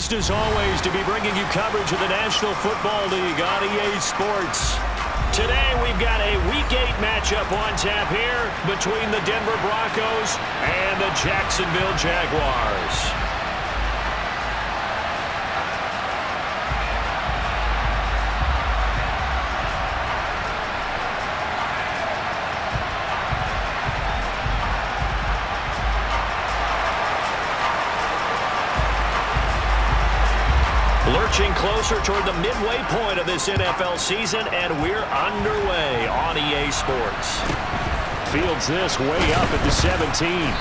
pleased as always to be bringing you coverage of the National Football League on EA Sports. Today we've got a Week 8 matchup on tap here between the Denver Broncos and the Jacksonville Jaguars. Lurching closer toward the midway point of this NFL season, and we're underway on EA Sports. Fields this way up at the 17.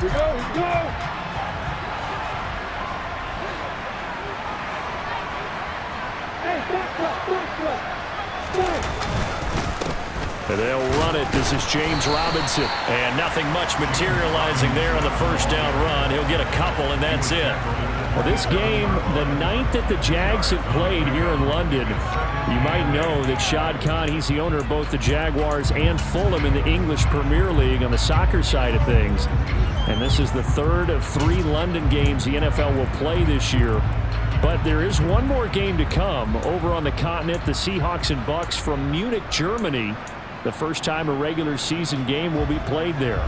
Here we go. And they'll run it. This is James Robinson. And nothing much materializing there on the first down run. He'll get a couple, and that's it. Well, this game, the ninth that the Jags have played here in London, you might know that Shad Khan, he's the owner of both the Jaguars and Fulham in the English Premier League on the soccer side of things. And this is the third of 3 London games the NFL will play this year. But there is one more game to come over on the continent, the Seahawks and Bucks from Munich, Germany. The first time a regular season game will be played there.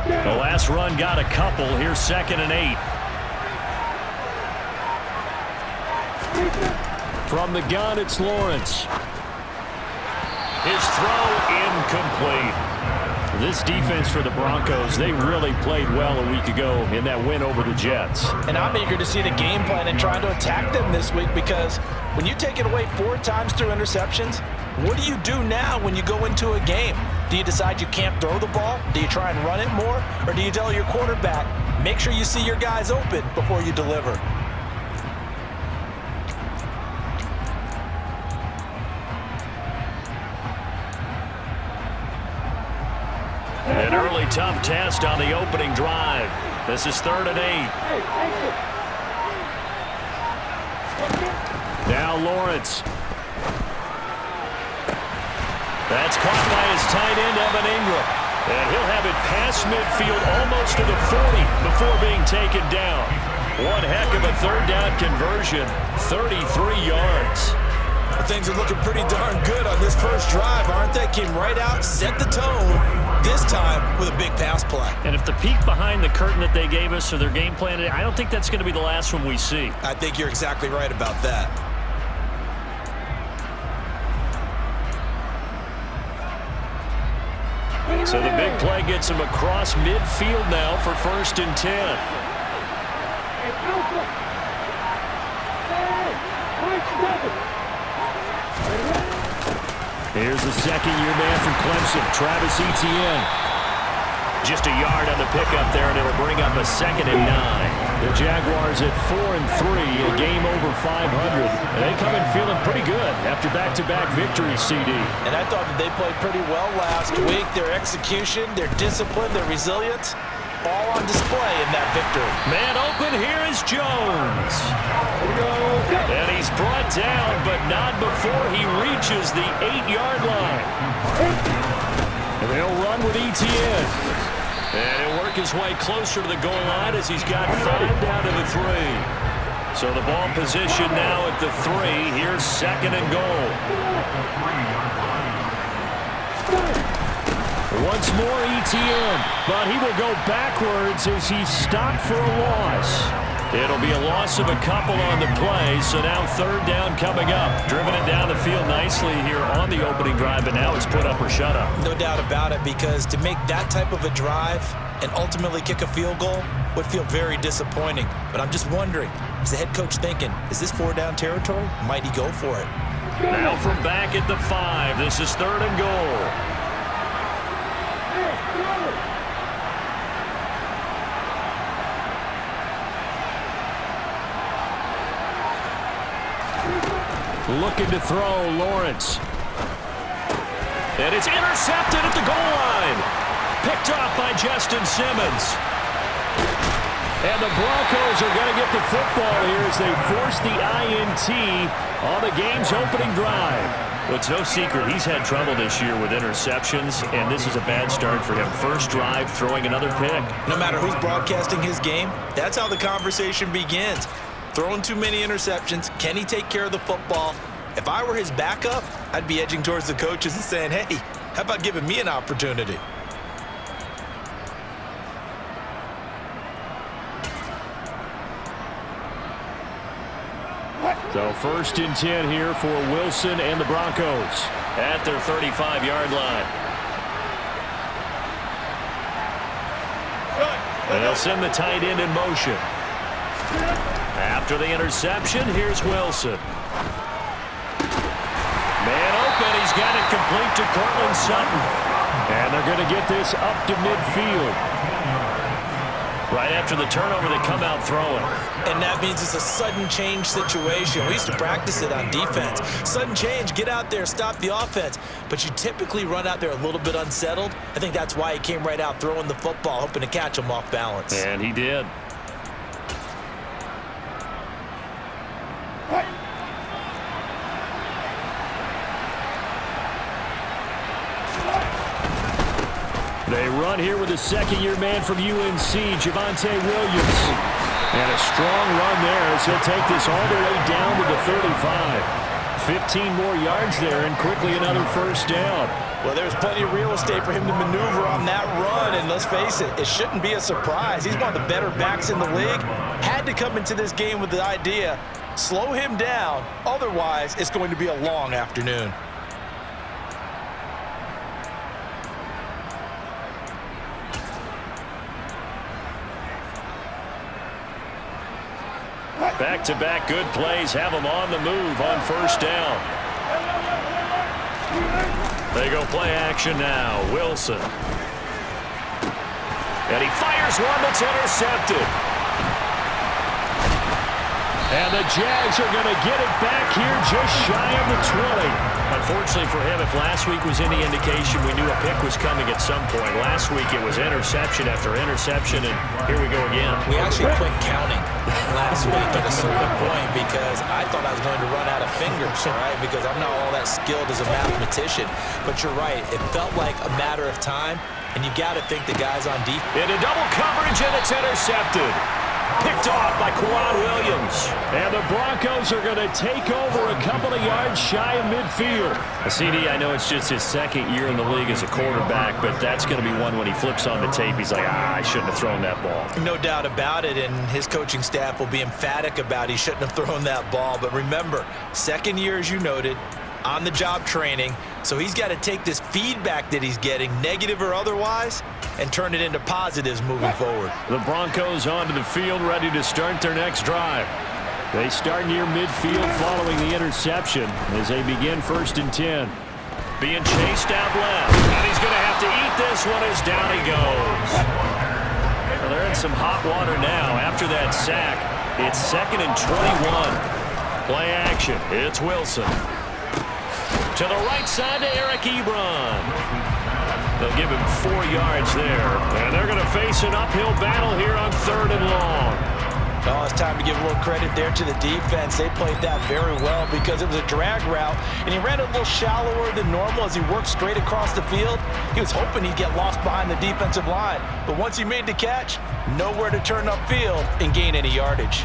The last run got a couple. Here's 2nd and 8. From the gun, it's Lawrence. His throw incomplete. This defense for the Broncos, they really played well a week ago in that win over the Jets. And I'm eager to see the game plan and trying to attack them this week, because when you take it away 4 times through interceptions, what do you do now when you go into a game? Do you decide you can't throw the ball? Do you try and run it more? Or do you tell your quarterback, make sure you see your guys open before you deliver? An early tough test on the opening drive. This is 3rd and 8. Now Lawrence. That's caught by his tight end, Evan Ingram. And he'll have it past midfield almost to the 40 before being taken down. One heck of a 3rd down conversion, 33 yards. Things are looking pretty darn good on this first drive, aren't they? Came right out, set the tone, this time with a big pass play. And if the peek behind the curtain that they gave us or their game plan, I don't think that's going to be the last one we see. I think you're exactly right about that. So the big play gets him across midfield now for 1st and 10. Here's the second-year man from Clemson, Travis Etienne. Just a yard on the pickup there, and it'll bring up a 2nd and 9. The Jaguars at 4-3, a game over 500. And they come in feeling pretty good after back-to-back victories, CD. And I thought that they played pretty well last week. Their execution, their discipline, their resilience, all on display in that victory. Man open, here is Jones. And he's brought down, but not before he reaches the 8-yard line. And they'll run with Etienne. And he'll work his way closer to the goal line as he's got 5 down to the 3. So the ball position now at the 3. Here's 2nd and goal. Once more Etienne, but he will go backwards as he's stopped for a loss. It'll be a loss of a couple on the play, so now 3rd down coming up. Driven it down the field nicely here on the opening drive, but now it's put up or shut up. No doubt about it, because to make that type of a drive and ultimately kick a field goal would feel very disappointing. But I'm just wondering, is the head coach thinking, is this 4-down territory? Might he go for it? Now from back at the 5, this is 3rd and goal. Looking to throw, Lawrence. And it's intercepted at the goal line. Picked off by Justin Simmons. And the Broncos are going to get the football here as they force the INT on the game's opening drive. Well, it's no secret he's had trouble this year with interceptions, and this is a bad start for him. First drive, throwing another pick. No matter who's broadcasting his game, that's how the conversation begins. Throwing too many interceptions. Can he take care of the football? If I were his backup, I'd be edging towards the coaches and saying, hey, how about giving me an opportunity? So 1st and 10 here for Wilson and the Broncos at their 35-yard line. And they'll send the tight end in motion. After the interception, here's Wilson. Man open, he's got it complete to Cortland Sutton. And they're going to get this up to midfield. Right after the turnover, they come out throwing. And that means it's a sudden change situation. We used to practice it on defense. Sudden change, get out there, stop the offense. But you typically run out there a little bit unsettled. I think that's why he came right out throwing the football, hoping to catch him off balance. And he did. They run here with a second-year man from UNC, Javonte Williams. And a strong run there as he'll take this all the way down to the 35. 15 more yards there and quickly another first down. Well, there's plenty of real estate for him to maneuver on that run. And let's face it, it shouldn't be a surprise. He's one of the better backs in the league. Had to come into this game with the idea, slow him down. Otherwise, it's going to be a long afternoon. Back-to-back good plays have them on the move on first down. They go play action now. Wilson. And he fires one that's intercepted. And the Jags are going to get it back here just shy of the 20. Unfortunately for him, if last week was any indication, we knew a pick was coming at some point. Last week it was interception after interception, and here we go again. We actually quit counting last week at a certain point because I thought I was going to run out of fingers, all right, because I'm not all that skilled as a mathematician. But you're right. It felt like a matter of time, and you got to think the guys on defense. Into double coverage, and it's intercepted. Picked off by Quan Williams. And the Broncos are going to take over a couple of yards shy of midfield. CD, I know it's just his second year in the league as a quarterback, but that's going to be one when he flips on the tape. He's like, I shouldn't have thrown that ball. No doubt about it, and his coaching staff will be emphatic about he shouldn't have thrown that ball. But remember, second year, as you noted, on-the-job training, so he's got to take this feedback that he's getting, negative or otherwise, and turn it into positives moving forward. The Broncos onto the field, ready to start their next drive. They start near midfield following the interception as they begin 1st and 10. Being chased out left, and he's going to have to eat this one as down he goes. Well, they're in some hot water now. After that sack, it's 2nd and 21. Play action. It's Wilson. To the right side to Eric Ebron. They'll give him 4 yards there. And they're going to face an uphill battle here on 3rd and long. Oh, it's time to give a little credit there to the defense. They played that very well because it was a drag route, and he ran a little shallower than normal as he worked straight across the field. He was hoping he'd get lost behind the defensive line, but once he made the catch, nowhere to turn upfield and gain any yardage.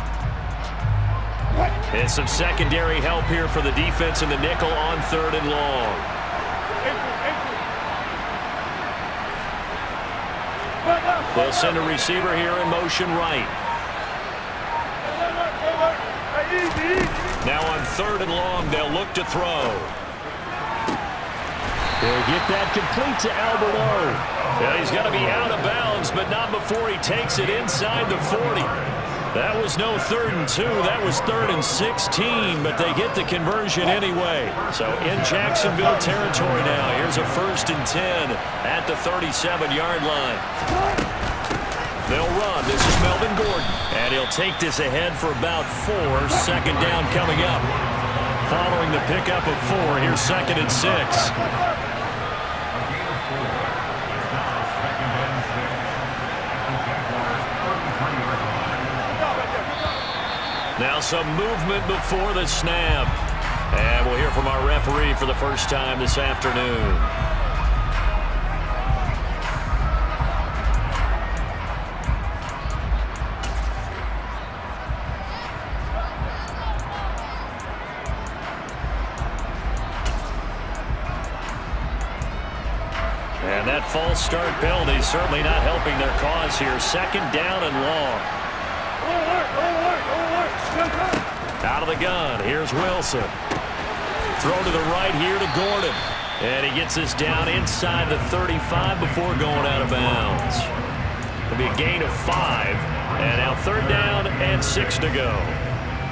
And some secondary help here for the defense in the nickel on 3rd and long. They'll send a receiver here in motion right. Now on 3rd and long, they'll look to throw. They'll get that complete to Albert O. Yeah, he's got to be out of bounds, but not before he takes it inside the 40. That was no 3rd and 2. That was 3rd and 16, but they get the conversion anyway. So in Jacksonville territory now. Here's a 1st and 10 at the 37-yard line. They'll run. This is Melvin Gordon. And he'll take this ahead for about 4. 2nd down coming up. following the pickup of 4. Here's 2nd and 6. Now some movement before the snap. And we'll hear from our referee for the first time this afternoon. And that false start penalty certainly not helping their cause here. 2nd down and long. Out of the gun, here's Wilson. Throw to the right here to Gordon. And he gets this down inside the 35 before going out of bounds. It'll be a gain of 5. And now 3rd down and 6 to go.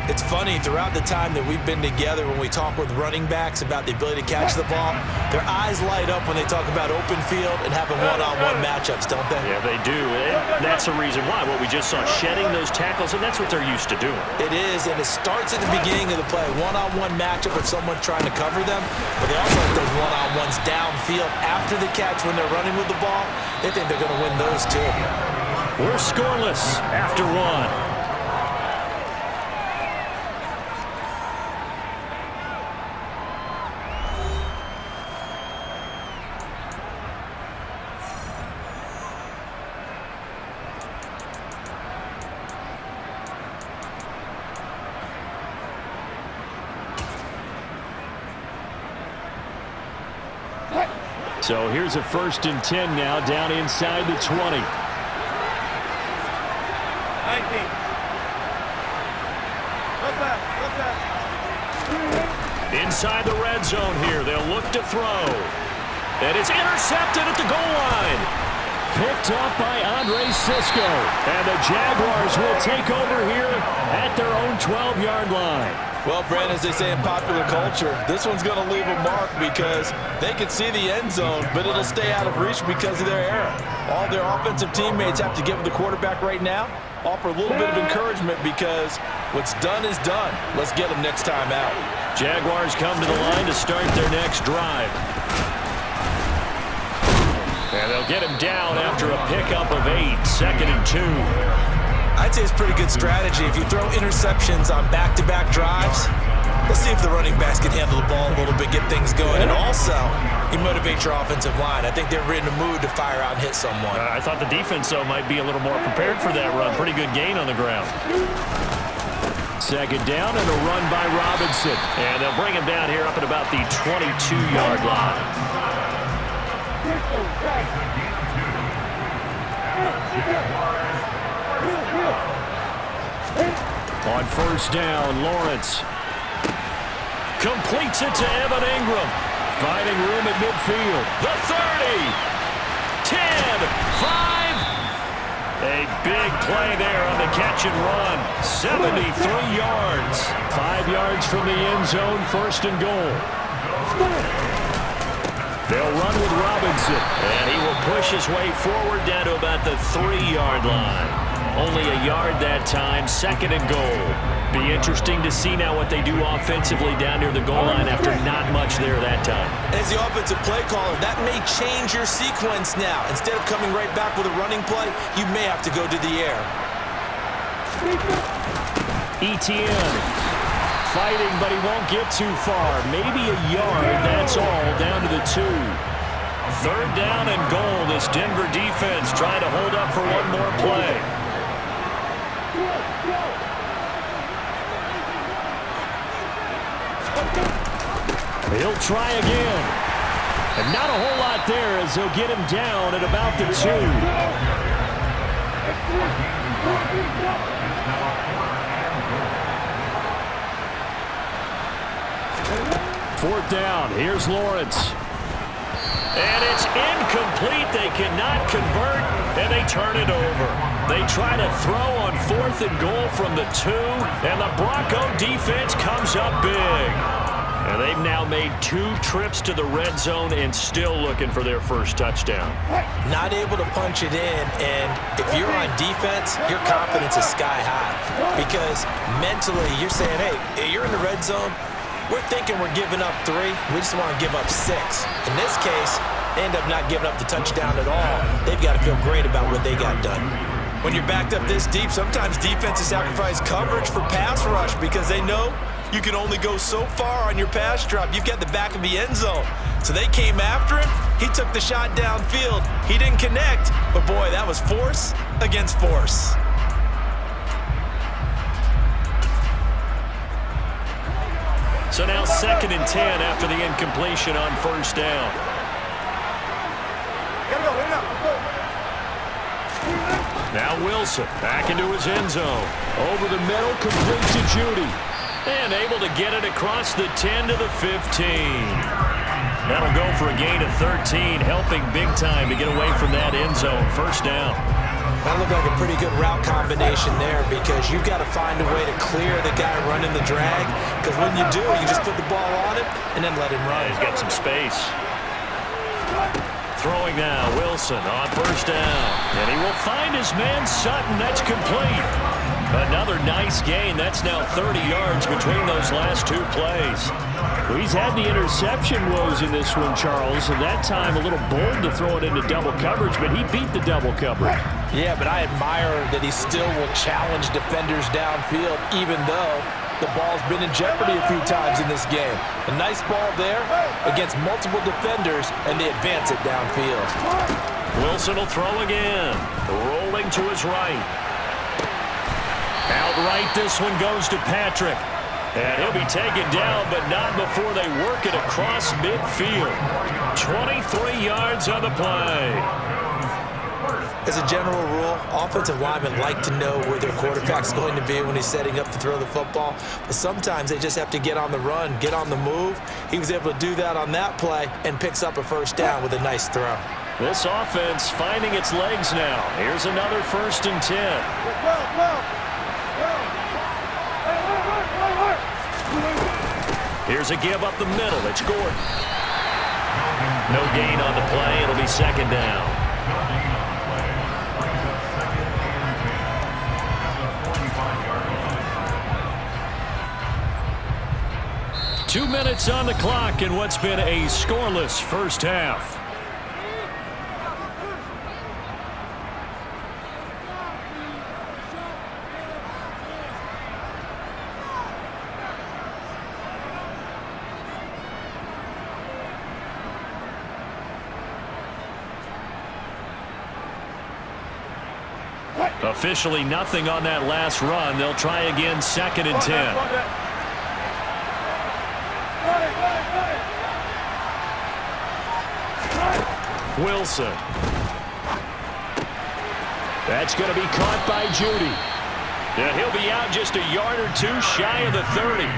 It's funny, throughout the time that we've been together, when we talk with running backs about the ability to catch the ball, their eyes light up when they talk about open field and having one-on-one matchups, don't they? Yeah, they do. And that's the reason why. What we just saw, shedding those tackles, and that's what they're used to doing. It is, and it starts at the beginning of the play. One-on-one matchup with someone trying to cover them, but they also have those one-on-ones downfield after the catch when they're running with the ball. They think they're going to win those too. We're scoreless after 1. So here's a 1st and 10 now, down inside the 20. 19. Inside the red zone here, they'll look to throw. And it's intercepted at the goal line. Picked up by Andre Cisco. And the Jaguars will take over here at their own 12-yard line. Well, Brent, as they say in popular culture, this one's going to leave a mark because they can see the end zone, but it'll stay out of reach because of their error. All their offensive teammates have to give the quarterback right now, offer a little bit of encouragement because what's done is done. Let's get them next time out. Jaguars come to the line to start their next drive. And they'll get him down after a pickup of 8, 2nd and 2. I'd say it's pretty good strategy. If you throw interceptions on back-to-back drives, let's see if the running backs can handle the ball a little bit, get things going. And also, you motivate your offensive line. I think they're in a mood to fire out and hit someone. I thought the defense, though, might be a little more prepared for that run. Pretty good gain on the ground. 2nd down and a run by Robinson. And they'll bring him down here up at about the 22-yard line. On 1st down, Lawrence completes it to Evan Ingram. Finding room at midfield. The 30, 10, 5. A big play there on the catch and run. 73 yards. 5 yards from the end zone, 1st and goal. They'll run with Robinson. And he will push his way forward down to about the 3-yard line. Only a yard that time, 2nd and goal. Be interesting to see now what they do offensively down near the goal line after not much there that time. As the offensive play caller, that may change your sequence now. Instead of coming right back with a running play, you may have to go to the air. Etienne fighting, but he won't get too far. Maybe a yard, that's all, down to the 2. 3rd down and goal. This Denver defense trying to hold up for one more play. He'll try again. And not a whole lot there as he'll get him down at about the 2. 4th down. Here's Lawrence. And it's incomplete. They cannot convert, and they turn it over. They try to throw on 4th and goal from the 2, and the Bronco defense comes up big. And they've now made 2 trips to the red zone and still looking for their first touchdown. Not able to punch it in, and if you're on defense, your confidence is sky high. Because mentally, you're saying, hey, you're in the red zone. we're thinking we're giving up 3. We just want to give up 6. In this case, they end up not giving up the touchdown at all. They've got to feel great about what they got done. When you're backed up this deep, sometimes defenses sacrifice coverage for pass rush because they know you can only go so far on your pass drop. You've got the back of the end zone. So they came after him. He took the shot downfield. He didn't connect, but boy, that was force against force. So now 2nd and 10 after the incompletion on 1st down. Now Wilson back into his end zone. Over the middle, complete to Judy. And able to get it across the 10 to the 15. That'll go for a gain of 13, helping big time to get away from that end zone. 1st down. That looked like a pretty good route combination there because you've got to find a way to clear the guy running the drag. Because when you do, you just put the ball on him and then let him run. Yeah, he's got some space. Throwing now, Wilson on 1st down. And he will find his man Sutton. That's complete. Another nice gain. That's now 30 yards between those last 2 plays. Well, he's had the interception woes in this one, Charles, and that time a little bold to throw it into double coverage, but he beat the double coverage. Yeah, but I admire that he still will challenge defenders downfield, even though the ball's been in jeopardy a few times in this game. A nice ball there against multiple defenders, and they advance it downfield. Wilson will throw again. Rolling to his right. Outright, this one goes to Patrick. And he'll be taken down, but not before they work it across midfield. 23 yards on the play. As a general rule, offensive linemen like to know where their quarterback's going to be when he's setting up to throw the football. But sometimes they just have to get on the run, get on the move. He was able to do that on that play and picks up a 1st down with a nice throw. This offense finding its legs now. Here's another 1st and 10. Here's a give up the middle. It's Gordon. No gain on the play. It'll be 2nd down. Two minutes on the clock in what's been a scoreless 1st half. Officially nothing on that last run. They'll try again 2nd and 10. Wilson. That's going to be caught by Judy. And he'll be out just a yard or 2 shy of the 30.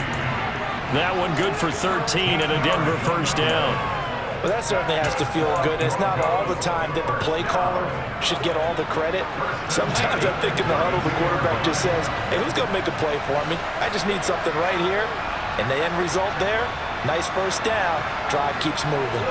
That one good for 13 and a Denver 1st down. Well, that certainly has to feel good. It's not all the time that the play caller should get all the credit. Sometimes I think in the huddle, the quarterback just says, hey, who's going to make a play for me? I just need something right here. And the end result there, nice 1st down. Drive keeps moving.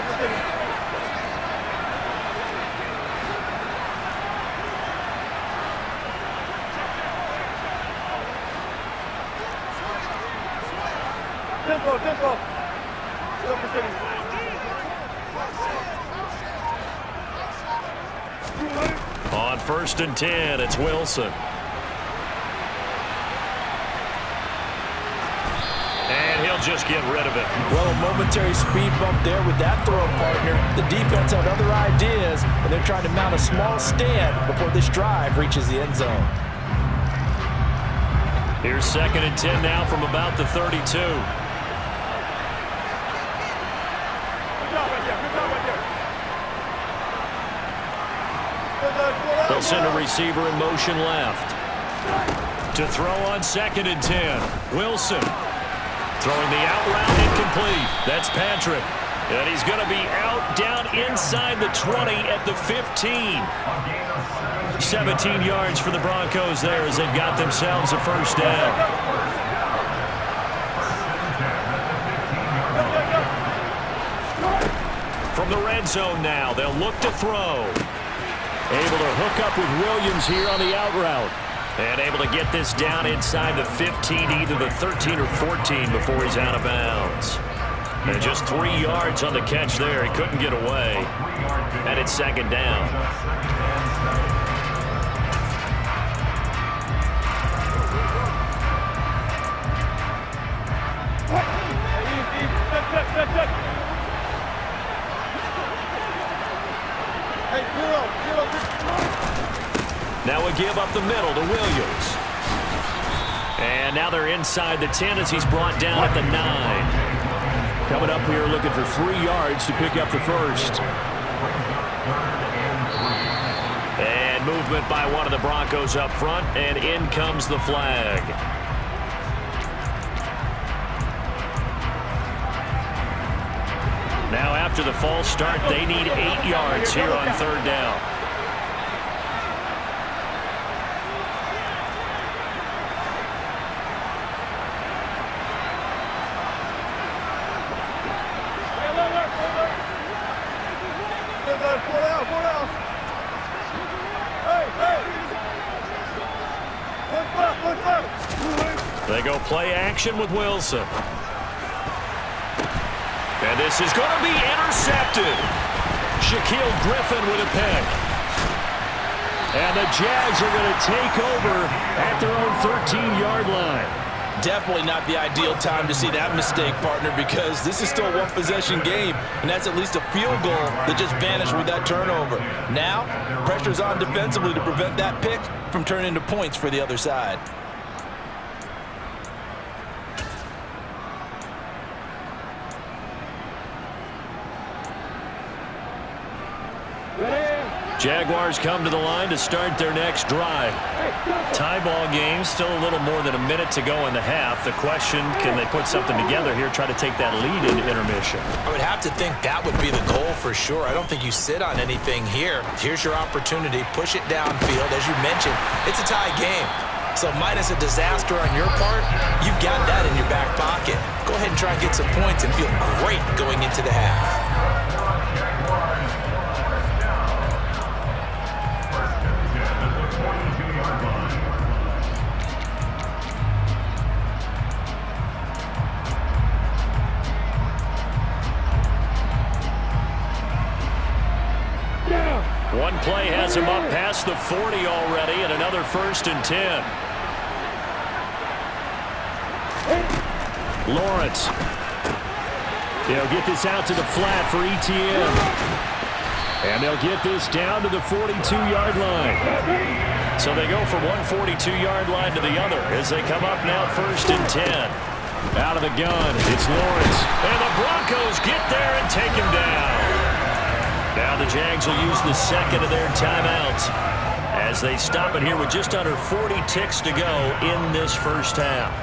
On 1st and 10, it's Wilson. And he'll just get rid of it. Well, a momentary speed bump there with that throw partner. The defense had other ideas, and they're trying to mount a small stand before this drive reaches the end zone. Here's 2nd and 10 now from about the 32. They'll send a receiver in motion left. To throw on 2nd and 10. Wilson throwing the out route incomplete. That's Patrick. And he's going to be out down inside the 20 at the 15. 17 yards for the Broncos there as they've got themselves a 1st down. From the red zone now, they'll look to throw. Able to hook up with Williams here on the out route. And able to get this down inside the 15, either the 13 or 14 before he's out of bounds. And just 3 yards on the catch there. He couldn't get away. And it's second down. Now we give up the middle to Williams. And now they're inside the 10 as he's brought down at the 9. Coming up here looking for 3 yards to pick up the first. And movement by one of the Broncos up front, and in comes the flag. Now after the false start, they need 8 yards here on third down. They go play action with Wilson. And this is going to be intercepted. Shaquille Griffin with a pick. And the Jags are going to take over at their own 13-yard line. Definitely not the ideal time to see that mistake, partner, because this is still a one-possession game, and that's at least a field goal that just vanished with that turnover. Now, pressure's on defensively to prevent that pick from turning into points for the other side. Jaguars come to the line to start their next drive. Tie ball game, still a little more than a minute to go in the half. The question, can they put something together here, try to take that lead into intermission? I would have to think that would be the goal for sure. I don't think you sit on anything here. Here's your opportunity. Push it downfield. As you mentioned, it's a tie game. So minus a disaster on your part, you've got that in your back pocket. Go ahead and try and get some points and feel great going into the half. One play has him up past the 40 already, and another 1st and 10. Lawrence. They'll get this out to the flat for ETN. And they'll get this down to the 42-yard line. So they go from one 42-yard line to the other as they come up now 1st and 10. Out of the gun, it's Lawrence. And the Broncos get there and take him down. Now the Jags will use the second of their timeouts as they stop it here with just under 40 ticks to go in this first half.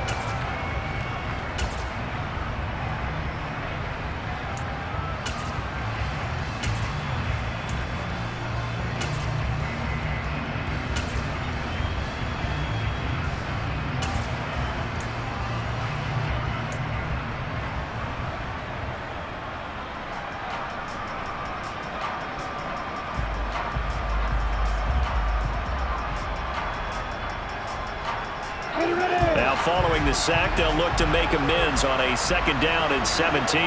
Now following the sack, they'll look to make amends on a 2nd down and 17.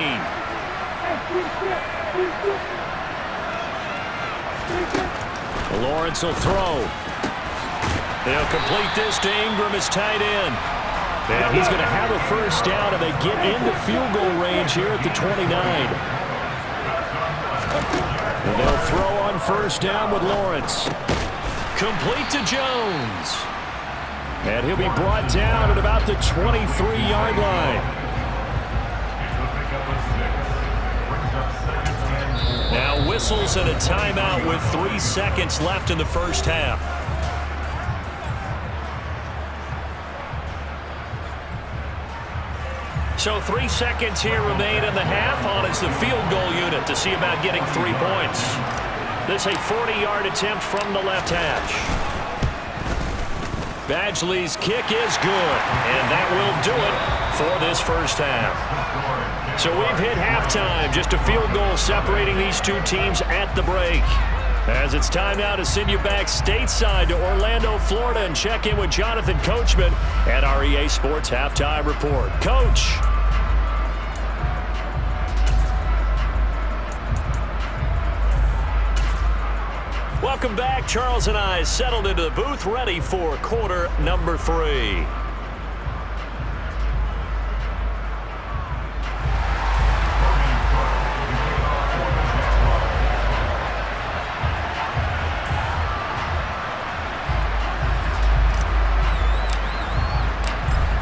Lawrence will throw. They'll complete this to Ingram as tight end. And he's going to have a 1st down, and they get into field goal range here at the 29. And they'll throw on 1st down with Lawrence. Complete to Jones. And he'll be brought down at about the 23-yard line. Now whistles and a timeout with 3 seconds left in the first half. So 3 seconds here remain in the half. On is the field goal unit to see about getting 3 points. This a 40-yard attempt from the left hash. Badgley's kick is good, and that will do it for this first half. So we've hit halftime, just a field goal separating these two teams at the break. As it's time now to send you back stateside to Orlando, Florida, and check in with Jonathan Coachman at our EA Sports Halftime Report. Coach. Welcome back. Charles and I settled into the booth, ready for quarter number 3.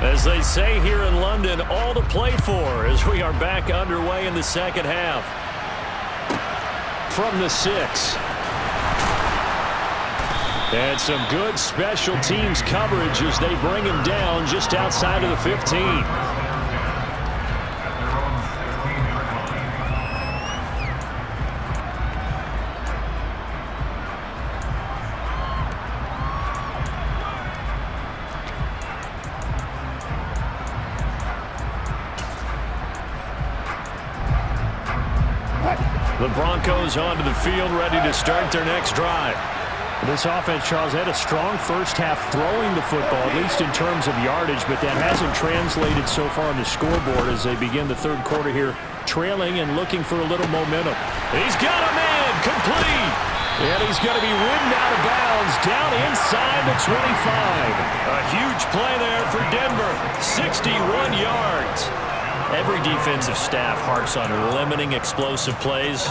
As they say here in London, all to play for as we are back underway in the second half. From the 6. And some good special teams coverage as they bring him down just outside of the 15. The Broncos onto the field, ready to start their next drive. This offense, Charles, had a strong first half throwing the football, at least in terms of yardage, but that hasn't translated so far on the scoreboard as they begin the third quarter here, trailing and looking for a little momentum. He's got a man, complete. And he's going to be ridden out of bounds, down inside the 25. A huge play there for Denver, 61 yards. Every defensive staff harps on limiting explosive plays.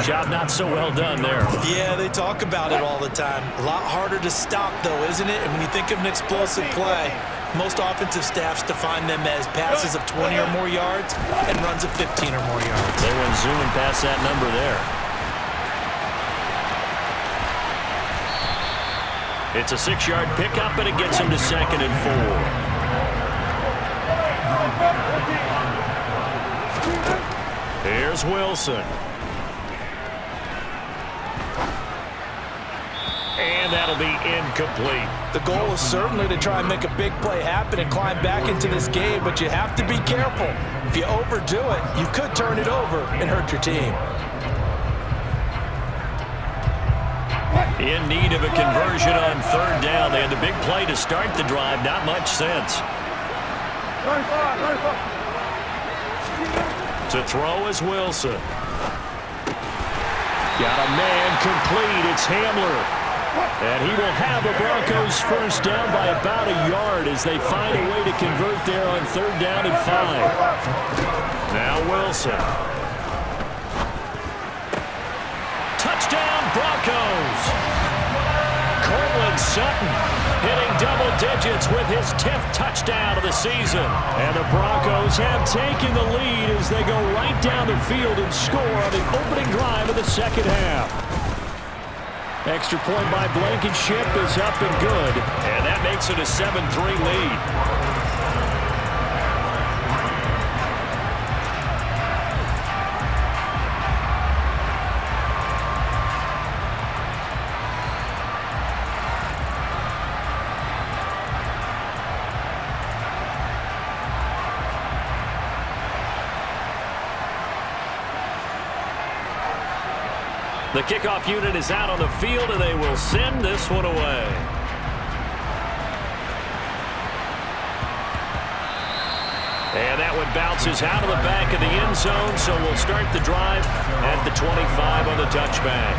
Job not so well done there. Yeah, they talk about it all the time. A lot harder to stop, though, isn't it? And when you think of an explosive play, most offensive staffs define them as passes of 20 or more yards and runs of 15 or more yards. They went zooming past that number there. It's a 6-yard pickup, and it gets him to 2nd and 4. Here's Wilson. And that'll be incomplete. The goal is certainly to try and make a big play happen and climb back into this game, but you have to be careful. If you overdo it, you could turn it over and hurt your team. In need of a conversion on 3rd down. They had the big play to start the drive. Not much sense. To throw is Wilson. Got a man complete. It's Hamler. And he will have the Broncos first down by about a yard as they find a way to convert there on 3rd down and 5. Now Wilson. Touchdown Broncos. Cortland Sutton hitting double digits with his 10th touchdown of the season. And the Broncos have taken the lead as they go right down the field and score on the opening drive of the second half. Extra point by Blankenship is up and good. And that makes it a 7-3 lead. The kickoff unit is out on the field, and they will send this one away. And that one bounces out of the back of the end zone, so we'll start the drive at the 25 on the touchback.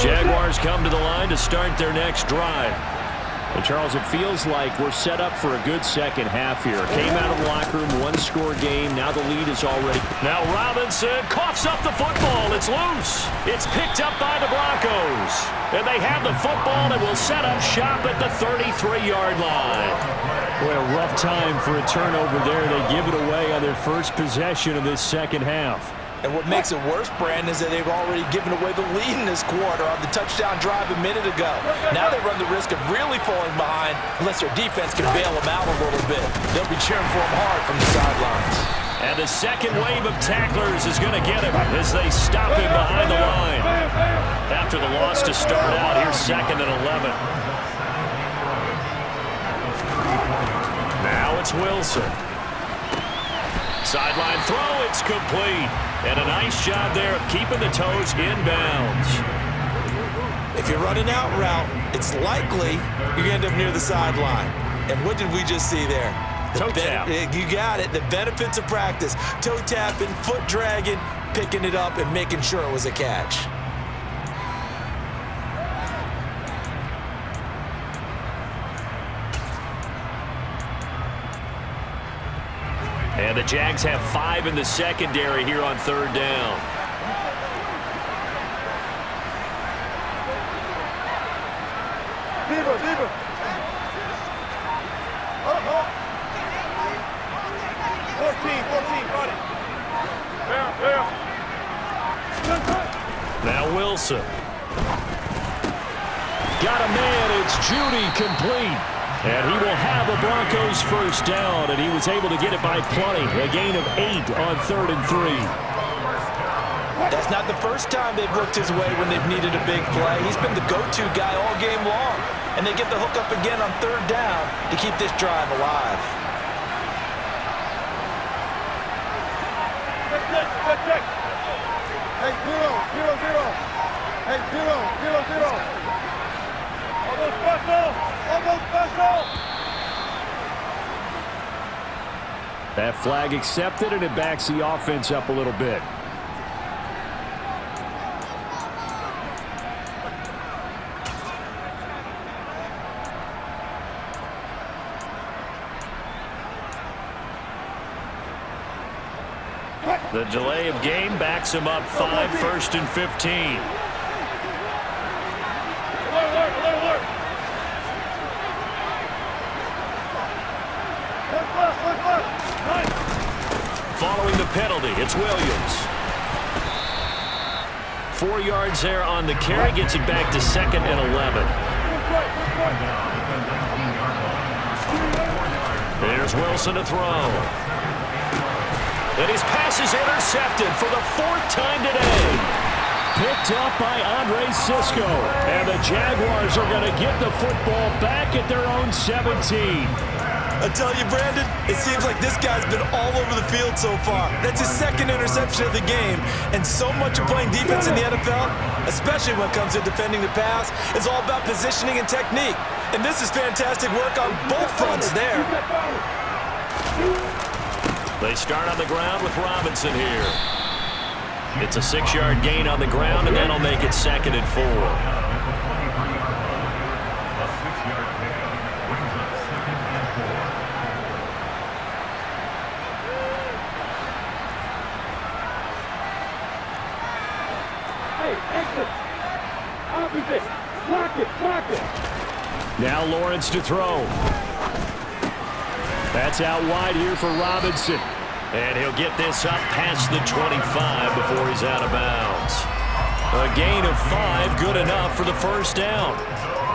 Jaguars come to the line to start their next drive. And Charles, it feels like we're set up for a good second half here. Came out of the locker room, 1-score game. Now the lead is already. Now Robinson coughs up the football. It's loose. It's picked up by the Broncos. And they have the football and will set up shop at the 33-yard line. Boy, a rough time for a turnover there. They give it away on their first possession of this second half. And what makes it worse, Brandon, is that they've already given away the lead in this quarter on the touchdown drive a minute ago. Now they run the risk of really falling behind unless their defense can bail them out a little bit. They'll be cheering for them hard from the sidelines. And the second wave of tacklers is going to get him as they stop him behind the line. After the loss to start out, here's 2nd and 11. it's Wilson. Sideline throw, it's complete. And a nice job there of keeping the toes inbounds. If you're running out route, it's likely you're going to end up near the sideline. And what did we just see there? Toe tap. You got it. The benefits of practice. Toe tapping, foot dragging, picking it up, and making sure it was a catch. And the Jags have 5 in the secondary here on third down. Deeper. 14, got it. There. Now Wilson. Got a man, it's Judy, complete. And he will have a Broncos first down, and he was able to get it by plenty. A gain of 8 on 3rd and 3. That's not the first time they've worked his way when they've needed a big play. He's been the go-to guy all game long. And they get the hook up again on 3rd down to keep this drive alive. Check. Hey, 0. Hey, 0. Almost special. That flag accepted, and it backs the offense up a little bit. The delay of game backs him up 5, 1st and 15. Alert. Following the penalty, it's Williams. 4 yards there on the carry, gets it back to 2nd and 11. There's Wilson to throw. And his pass is intercepted for the 4th time today. Picked up by Andre Sisco. And the Jaguars are going to get the football back at their own 17. I tell you, Brandon, it seems like this guy's been all over the field so far. That's his 2nd interception of the game. And so much of playing defense in the NFL, especially when it comes to defending the pass, is all about positioning and technique. And this is fantastic work on both fronts there. They start on the ground with Robinson here. It's a 6-yard gain on the ground, and that'll make it 2nd and 4. Now Lawrence to throw. That's out wide here for Robinson. And he'll get this up past the 25 before he's out of bounds. A gain of 5, good enough for the first down.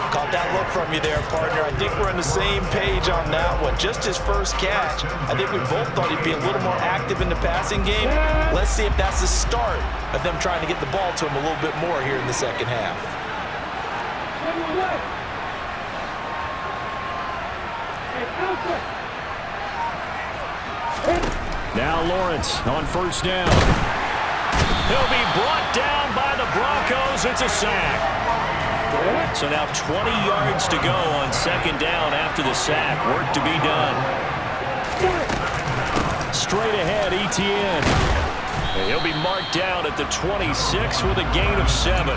Caught that look from you there, partner. I think we're on the same page on that one. Just his first catch. I think we both thought he'd be a little more active in the passing game. Let's see if that's the start of them trying to get the ball to him a little bit more here in the second half. Now Lawrence on first down. He'll be brought down by the Broncos. It's a sack. So now 20 yards to go on 2nd down after the sack. Work to be done. Straight ahead, Etienne. And he'll be marked down at the 26 with a gain of 7.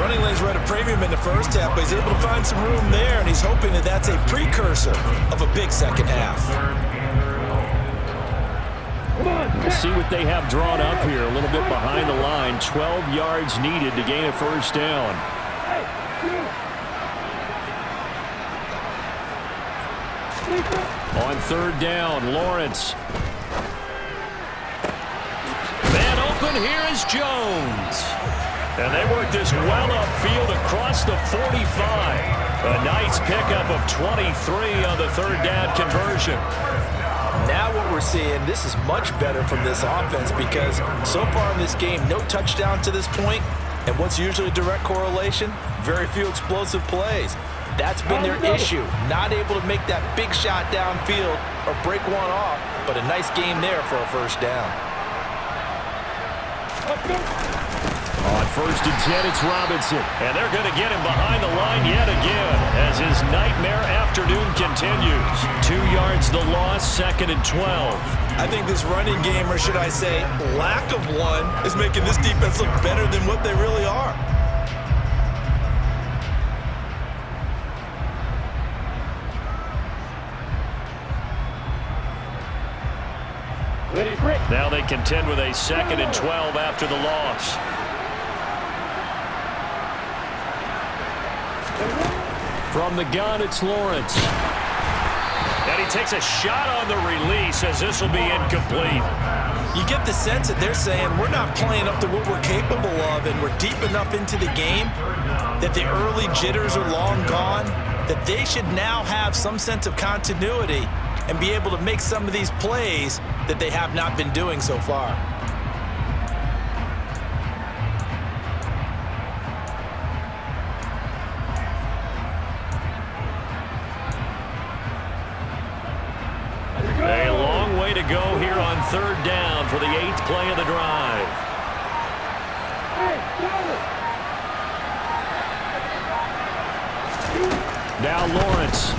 Running lanes were at a premium in the first half, but he's able to find some room there, and he's hoping that that's a precursor of a big second half. Let's see what they have drawn up here. A little bit behind the line. 12 yards needed to gain a first down. On 3rd down, Lawrence. Man open, here is Jones. And they work this well upfield across the 45. A nice pickup of 23 on the 3rd down conversion. Now what we're seeing, this is much better from this offense because so far in this game, no touchdown to this point, and what's usually a direct correlation? Very few explosive plays. That's been their issue. Not able to make that big shot downfield or break one off, but a nice game there for a first down. On 1st and 10, it's Robinson. And they're going to get him behind the line yet again as his nightmare afternoon continues. 2 yards the loss, 2nd and 12. I think this running game, or should I say lack of one, is making this defense look better than what they really are. Now they contend with a 2nd and 12 after the loss. From the gun, it's Lawrence. And he takes a shot on the release as this will be incomplete. You get the sense that they're saying we're not playing up to what we're capable of, and we're deep enough into the game that the early jitters are long gone, that they should now have some sense of continuity and be able to make some of these plays that they have not been doing so far. A long way to go here on 3rd down for the 8th play of the drive. Now Lawrence.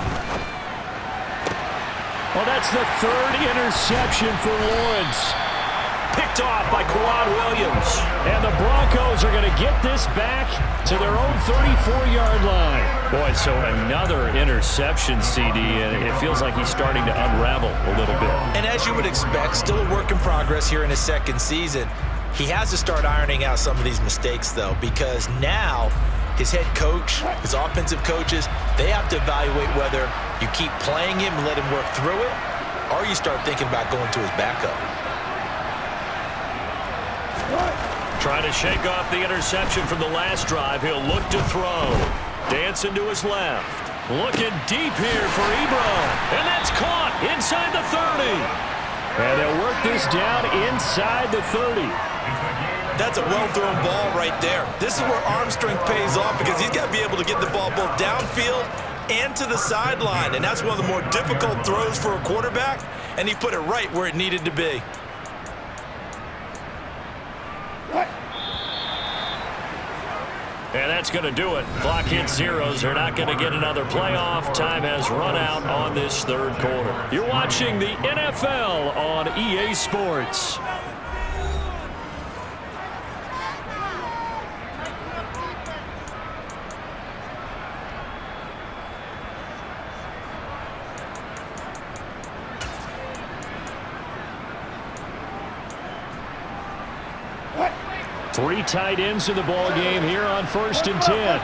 Well, that's the 3rd interception for Lawrence. Picked off by Quad Williams. And the Broncos are going to get this back to their own 34-yard line. Boy, so another interception, CD, and it feels like he's starting to unravel a little bit. And as you would expect, still a work in progress here in his 2nd season. He has to start ironing out some of these mistakes, though, because now his head coach, his offensive coaches, they have to evaluate whether you keep playing him and let him work through it, or you start thinking about going to his backup. Trying to shake off the interception from the last drive. He'll look to throw. Dancing to his left. Looking deep here for Ebron. And that's caught inside the 30. And they'll work this down inside the 30. That's a well-thrown ball right there. This is where arm strength pays off, because he's got to be able to get the ball both downfield and to the sideline. And that's one of the more difficult throws for a quarterback, and he put it right where it needed to be. And that's going to do it. Clock hits zeros. They're not going to get another playoff. Time has run out on this 3rd quarter. You're watching the NFL on EA Sports. Three tight ends in the ball game here on 1st and 10.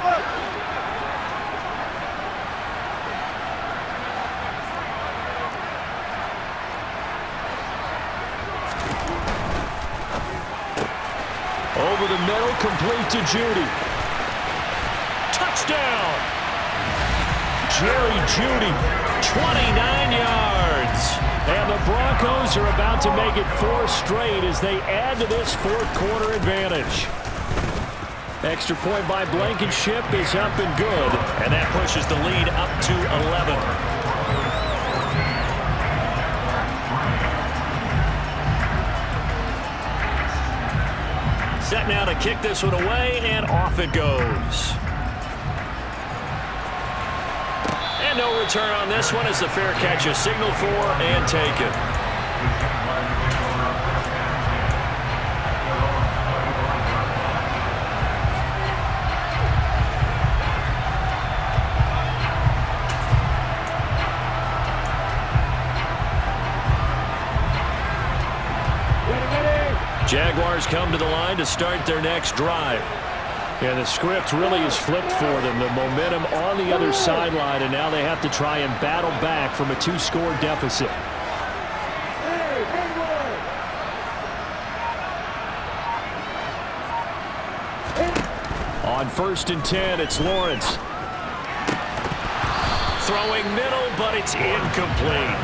Over the middle, complete to Judy. Touchdown! Jerry Judy, 29 yards. And the Broncos are about to make it 4 straight as they add to this 4th quarter advantage. Extra point by Blankenship is up and good. And that pushes the lead up to 11. Set now to kick this one away, and off it goes. And no return on this one as the fair catch is signaled for and taken. Jaguars come to the line to start their next drive. And the script really is flipped for them. The momentum on the other sideline, and now they have to try and battle back from a 2-score deficit. On 1st and 10, it's Lawrence. Throwing middle, but it's incomplete.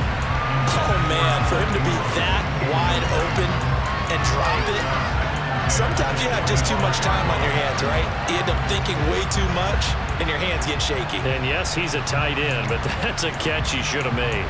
Oh, man, for him to be that wide open and drop it. Sometimes you have just too much time on your hands, right? You end up thinking way too much. and your hands get shaky. And yes, he's a tight end, but that's a catch he should have made.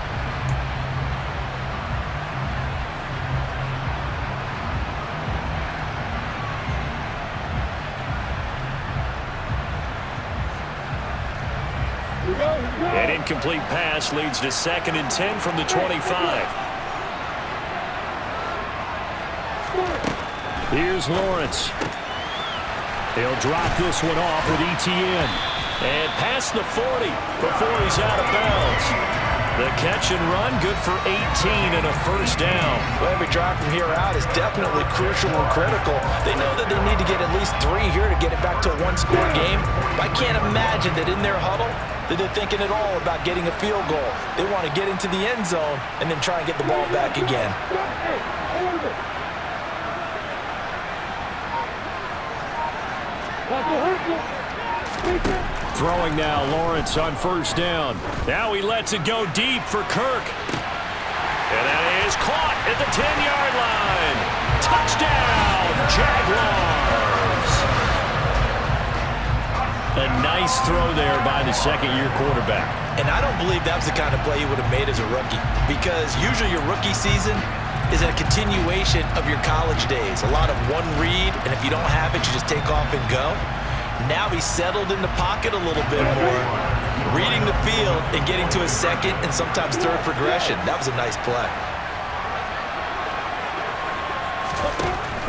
An incomplete pass leads to 2nd and 10 from the 25. Here's Lawrence. He'll drop this one off with ETN. And past the 40 before he's out of bounds. The catch and run, good for 18 and a first down. Well, every drive from here out is definitely crucial and critical. They know that they need to get at least 3 here to get it back to a one-score game. But I can't imagine that in their huddle that they're thinking at all about getting a field goal. They want to get into the end zone and then try and get the ball back again. Throwing now, Lawrence on first down. Now he lets it go deep for Kirk. And that is caught at the 10-yard line. Touchdown, Jaguars. A nice throw there by the second-year quarterback. And I don't believe that was the kind of play he would have made as a rookie, because usually your rookie season is a continuation of your college days. A lot of one read, and if you don't have it, you just take off and go. Now he's settled in the pocket a little bit more, reading the field and getting to his second and sometimes third progression. That was a nice play.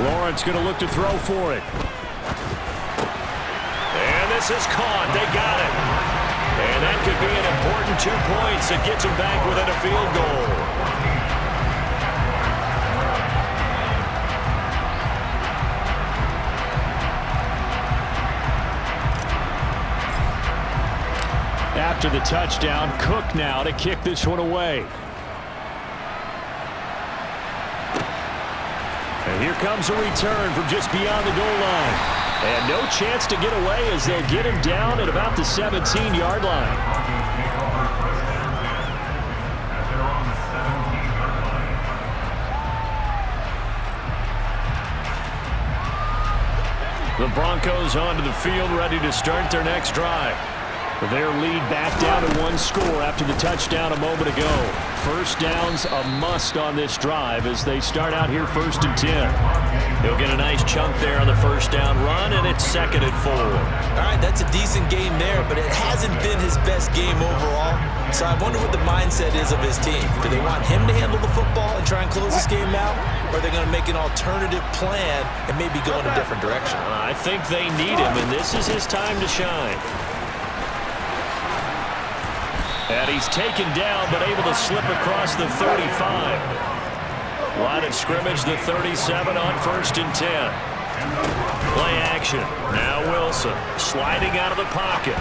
Lawrence going to look to throw for it. And this is caught. They got it. And that could be an important 2 points that gets him back within a field goal. After the touchdown, Cook now to kick this one away. And here comes a return from just beyond the goal line. And no chance to get away as they'll get him down at about the 17-yard line. The Broncos onto the field, ready to start their next drive. Their lead back down to 1 score after the touchdown a moment ago. First down's a must on this drive as they start out here 1st and 10. He'll get a nice chunk there on the first down run, and it's 2nd and 4. All right, that's a decent game there, but it hasn't been his best game overall. So I wonder what the mindset is of his team. Do they want him to handle the football and try and close this game out? Or are they going to make an alternative plan and maybe go in a different direction? I think they need him, and this is his time to shine. And he's taken down, but able to slip across the 35. Line of scrimmage, the 37 on 1st and 10. Play action. Now Wilson sliding out of the pocket.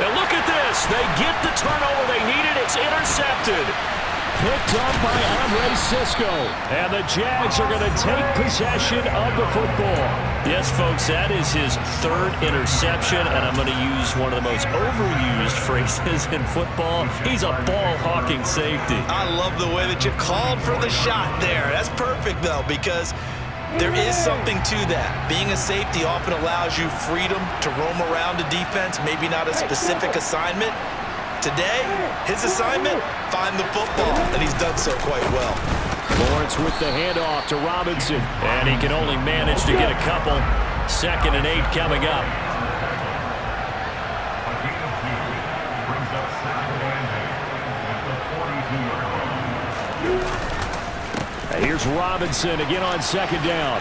And look at this. They get the turnover they needed. It's intercepted. Picked up by Andre Cisco. And the Jags are going to take possession of the football. Yes, folks, that is his 3rd interception, and I'm going to use one of the most overused phrases in football. He's a ball-hawking safety. I love the way that you called for the shot there. That's perfect, though, because there is something to that. Being a safety often allows you freedom to roam around a defense, maybe not a specific assignment. Today, his assignment, find the football, and he's done so quite well. Lawrence with the handoff to Robinson, and he can only manage to get a couple. 2nd and 8 coming up. Here's Robinson again on 2nd down.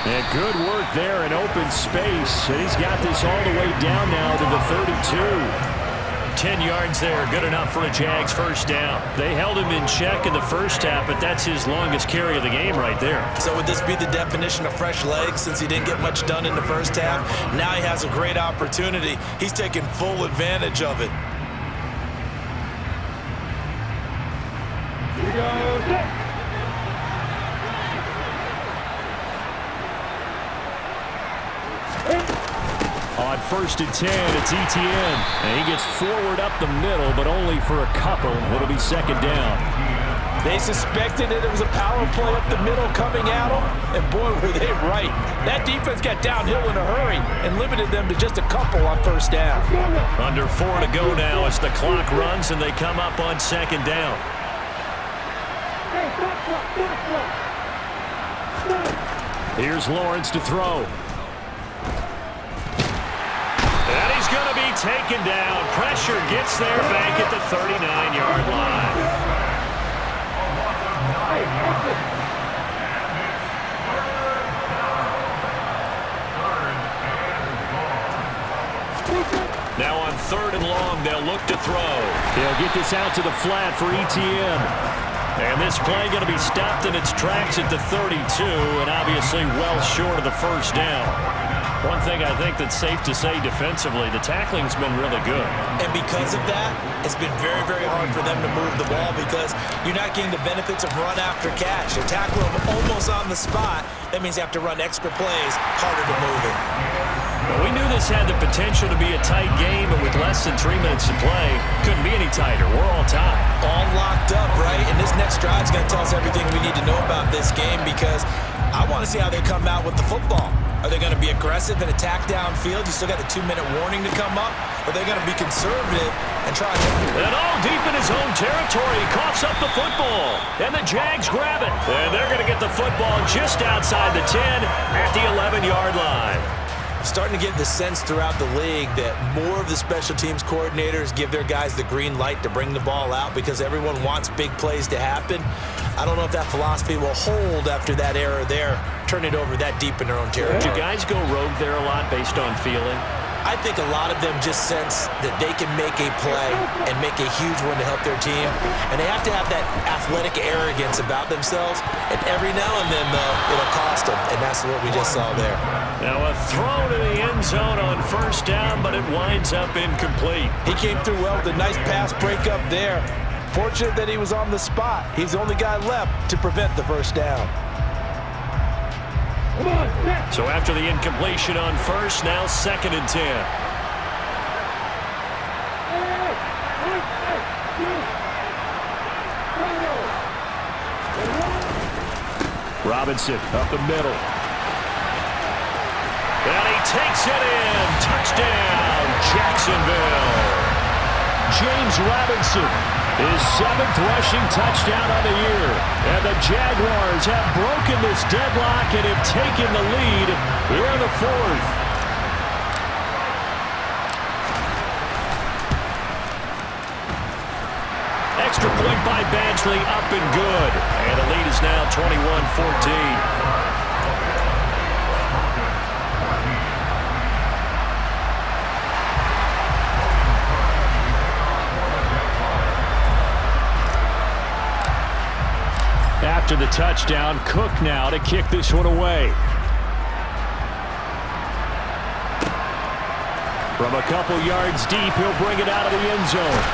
And good work there in open space. And he's got this all the way down now to the 32. 10 yards there, good enough for a Jags first down. They held him in check in the first half, but that's his longest carry of the game right there. So would this be the definition of fresh legs since he didn't get much done in the first half? Now he has a great opportunity. He's taking full advantage of it. Here we go. On 1st and 10, it's ETN. And he gets forward up the middle, but only for a couple. It'll be 2nd down. They suspected it was a power play up the middle coming at them, and boy, were they right. That defense got downhill in a hurry and limited them to just a couple on first down. Under 4 to go now as the clock runs and they come up on second down. Here's Lawrence to throw. And he's going to be taken down. Pressure gets there back at the 39-yard line. Now on 3rd and long, they'll look to throw. They'll get this out to the flat for ETN. And this play going to be stopped in its tracks at the 32, and obviously well short of the first down. One thing I think that's safe to say defensively, the tackling's been really good. And because of that, it's been very, very hard for them to move the ball because you're not getting the benefits of run after catch. You tackle them almost on the spot. That means you have to run extra plays, harder to move it. Well, we knew this had the potential to be a tight game, but with less than 3 minutes to play, couldn't be any tighter. We're all tied. All locked up, right? And this next drive is going to tell us everything we need to know about this game because I want to see how they come out with the football. Are they going to be aggressive and attack downfield? You still got the 2-minute warning to come up. Or are they going to be conservative and try to... And all deep in his own territory, he coughs up the football. And the Jags grab it. And they're going to get the football just outside the 10 at the 11-yard line. I'm starting to get the sense throughout the league that more of the special teams coordinators give their guys the green light to bring the ball out because everyone wants big plays to happen. I don't know if that philosophy will hold after that error there, turn it over that deep in their own territory. Do guys go rogue there a lot based on feeling? I think a lot of them just sense that they can make a play and make a huge one to help their team. And they have to have that athletic arrogance about themselves. And every now and then, though, it'll cost them. And that's what we just saw there. Now a throw to the end zone on first down, but it winds up incomplete. He came through well with a nice pass breakup there. Fortunate that he was on the spot. He's the only guy left to prevent the first down. So after the incompletion on first, now 2nd and 10. Robinson up the middle. And he takes it in. Touchdown, Jacksonville. James Robinson, his 7th rushing touchdown on the year. And the Jaguars have broken this deadlock and have taken the lead here in the 4th. Extra point by Badgley, up and good. And the lead is now 21-14. After the touchdown, Cook now to kick this one away. From a couple yards deep, he'll bring it out of the end zone.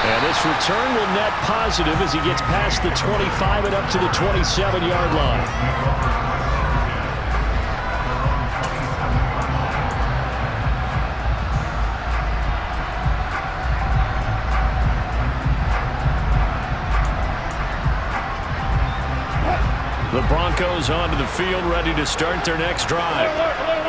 And this return will net positive as he gets past the 25 and up to the 27-yard line. The Broncos onto the field, ready to start their next drive.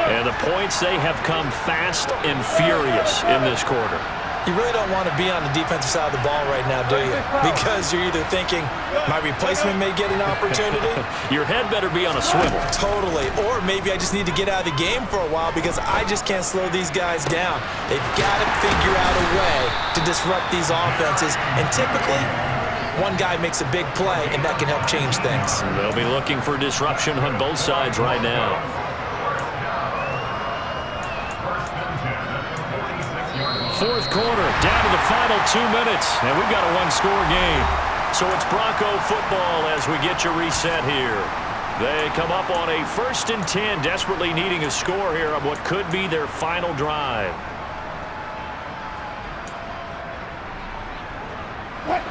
And the points, they have come fast and furious in this quarter. You really don't want to be on the defensive side of the ball right now, do you? Because you're either thinking, my replacement may get an opportunity. Your head better be on a swivel. Totally. Or maybe I just need to get out of the game for a while because I just can't slow these guys down. They've got to figure out a way to disrupt these offenses. And typically, one guy makes a big play, and that can help change things. They'll be looking for disruption on both sides right now. Fourth quarter, down to the final 2 minutes, and we've got a one-score game. So it's Bronco football as we get your reset here. They come up on a 1st and 10, desperately needing a score here on what could be their final drive.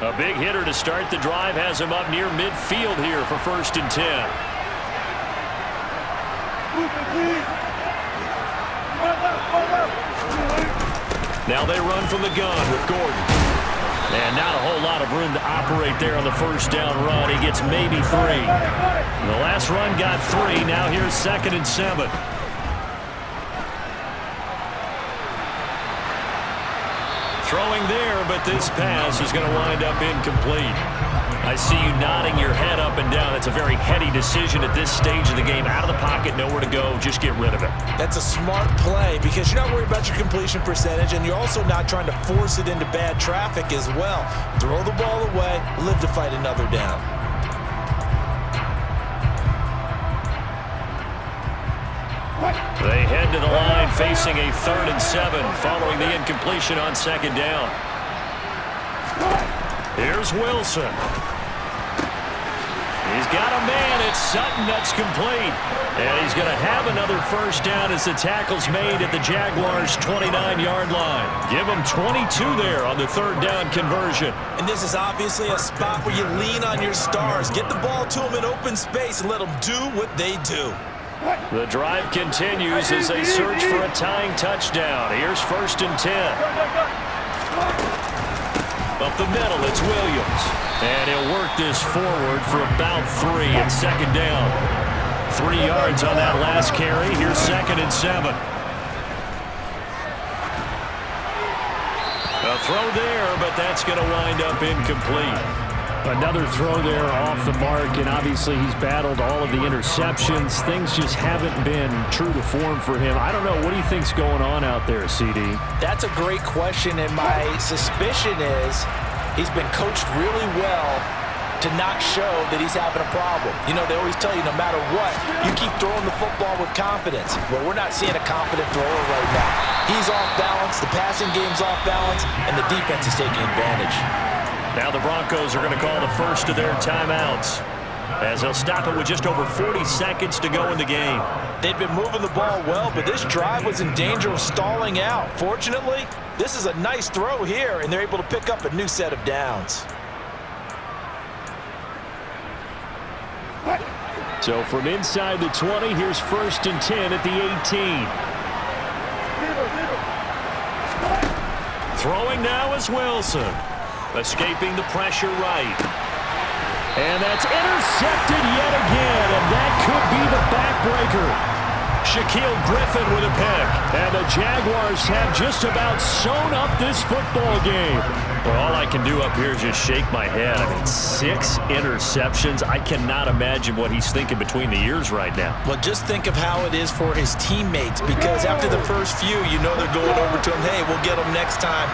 A big hitter to start the drive has him up near midfield here for 1st and 10. Now they run from the gun with Gordon. And not a whole lot of room to operate there on the first down run. He gets maybe 3. The last run got 3. Now here's 2nd and 7. Throwing there, but this pass is going to wind up incomplete. I see you nodding your head up and down. That's a very heady decision at this stage of the game. Out of the pocket, nowhere to go. Just get rid of it. That's a smart play because you're not worried about your completion percentage, and you're also not trying to force it into bad traffic as well. Throw the ball away, live to fight another down. They head to the line facing a 3rd and 7 following the incompletion on 2nd down. Here's Wilson. He's got a man. It's Sutton. That's complete. And he's going to have another first down as the tackle's made at the Jaguars' 29-yard line. Give them 22 there on the 3rd down conversion. And this is obviously a spot where you lean on your stars. Get the ball to them in open space and let them do what they do. The drive continues as they search for a tying touchdown. Here's 1st and 10. Up the middle, it's Williams. And he'll work this forward for about 3 and 2nd down. 3 yards on that last carry. Here's 2nd and 7. A throw there, but that's going to wind up incomplete. Another throw there off the mark, and obviously he's battled all of the interceptions. Things just haven't been true to form for him. I don't know. What do you think's going on out there, CD? That's a great question, and my suspicion is he's been coached really well to not show that he's having a problem. You know, they always tell you no matter what, you keep throwing the football with confidence. Well, we're not seeing a confident thrower right now. He's off balance, the passing game's off balance, and the defense is taking advantage. Now the Broncos are going to call the first of their timeouts as they'll stop it with just over 40 seconds to go in the game. They've been moving the ball well, but this drive was in danger of stalling out. Fortunately, this is a nice throw here, and they're able to pick up a new set of downs. So from inside the 20, here's 1st and 10 at the 18. Throwing now is Wilson. Escaping the pressure right. And that's intercepted yet again, and that could be the backbreaker. Shaquille Griffin with a pick. And the Jaguars have just about sewn up this football game. Well, all I can do up here is just shake my head. I mean, 6 interceptions. I cannot imagine what he's thinking between the ears right now. Well, just think of how it is for his teammates, because after the first few, you know they're going over to him, hey, we'll get them next time.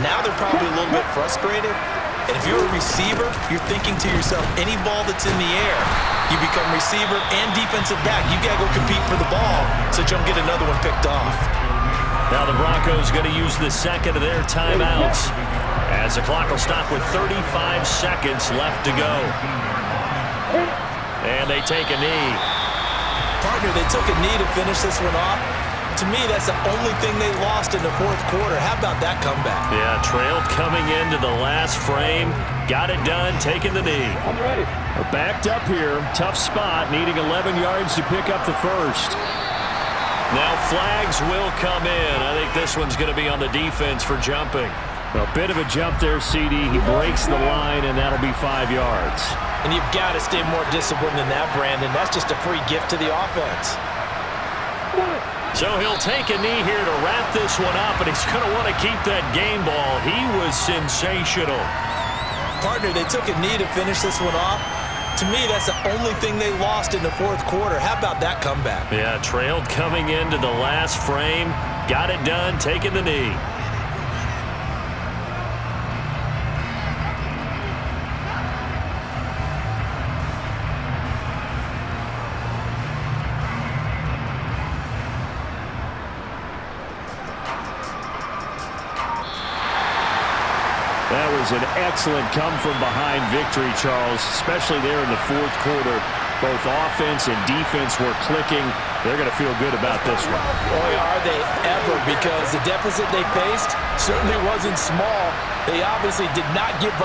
Now they're probably a little bit frustrated. And if you're a receiver, you're thinking to yourself, any ball that's in the air, you become receiver and defensive back. You got to go compete for the ball so you don't get another one picked off. Now the Broncos going to use the 2nd of their timeouts as the clock will stop with 35 seconds left to go. And they take a knee. Partner, they took a knee to finish this one off. To me, that's the only thing they lost in the 4th quarter. How about that comeback? Yeah, trailed coming into the last frame. Got it done, taking the knee. I'm ready. We're backed up here. Tough spot, needing 11 yards to pick up the first. Now flags will come in. I think this one's going to be on the defense for jumping. A bit of a jump there, CD. He breaks the line, and that'll be 5 yards. And you've got to stay more disciplined than that, Brandon. That's just a free gift to the offense. So he'll take a knee here to wrap this one up, and he's going to want to keep that game ball. He was sensational. Partner, they took a knee to finish this one off. To me, that's the only thing they lost in the 4th quarter. How about that comeback? Yeah, trailed coming into the last frame. Got it done, taking the knee. That was an excellent come-from-behind victory, Charles, especially there in the 4th quarter. Both offense and defense were clicking. They're going to feel good about this one. Boy, are they ever, because the deficit they faced certainly wasn't small. They obviously did not give up.